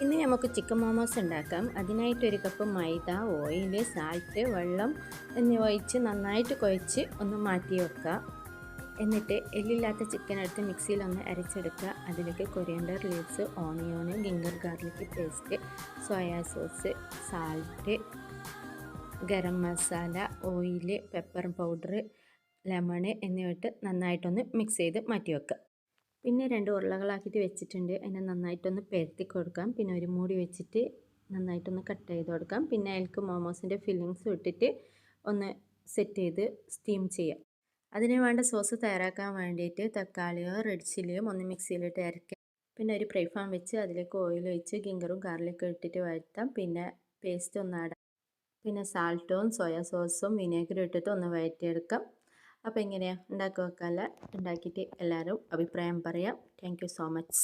ഇനി നമുക്ക് ചിക്കൻ മോമോസ് ഉണ്ടാക്കാം. അതിനായിട്ട് ഒരു കപ്പ് മൈദ, ഓയിൽ, സാൾട്ട്, വെള്ളം എന്നിവ ഒഴിച്ച് നന്നായിട്ട് കുഴച്ച് ഒന്ന് മാറ്റി വെക്കുക. എന്നിട്ട് എല്ലില്ലാത്ത ചിക്കൻ എടുത്ത് മിക്സിയിൽ ഒന്ന് അരച്ചെടുക്കുക. അതിലേക്ക് coriander leaves, onion, ginger garlic paste, soya sauce, salt, garam masala, oil, pepper powder, lemon എന്നിവ ഇട്ട് നന്നായിട്ടൊന്ന് മിക്സ് ചെയ്ത് മാറ്റി വെക്കുക. പിന്നെ 2 ഉരുളകളാക്കിയിട്ട് വെച്ചിട്ടുണ്ട്. അതിനെ നന്നായിട്ടൊന്ന് പരത്തി കൊടുക്കാം. പിന്നെ ഒരു മൂടി വെച്ചിട്ട് നന്നായിട്ടൊന്ന് കട്ട് ചെയ്ത് കൊടുക്കാം. പിന്നെ അതിലേക്ക് മോമോസിൻ്റെ ഫില്ലിങ്സ് ഇട്ടിട്ട് ഒന്ന് സെറ്റ് ചെയ്ത് സ്റ്റീം ചെയ്യാം. അതിന് വേണ്ട സോസ് തയ്യാറാക്കാൻ വേണ്ടിയിട്ട് തക്കാളിയോ റെഡ് ചില്ലിയും ഒന്ന് മിക്സിയിലിട്ട് അരയ്ക്കാം. പിന്നെ ഒരു ഫ്രൈ പാൻ വെച്ച് അതിലേക്ക് ഓയിൽ ഒഴിച്ച് ജിഞ്ചറും ഗാർലിക്കും ഇട്ടിട്ട് വഴറ്റാം. പിന്നെ പേസ്റ്റ് ഒന്ന് ആഡ്, പിന്നെ സാൾട്ടും സോയാ സോസും വിനേഗറും ഇട്ടിട്ട് ഒന്ന് വഴറ്റിയെടുക്കാം. അപ്പോൾ എങ്ങനെയാണ് ഉണ്ടാക്കി വെക്കാമല്ല. ഉണ്ടാക്കിയിട്ട് എല്ലാവരും അഭിപ്രായം പറയാം. Thank you so much.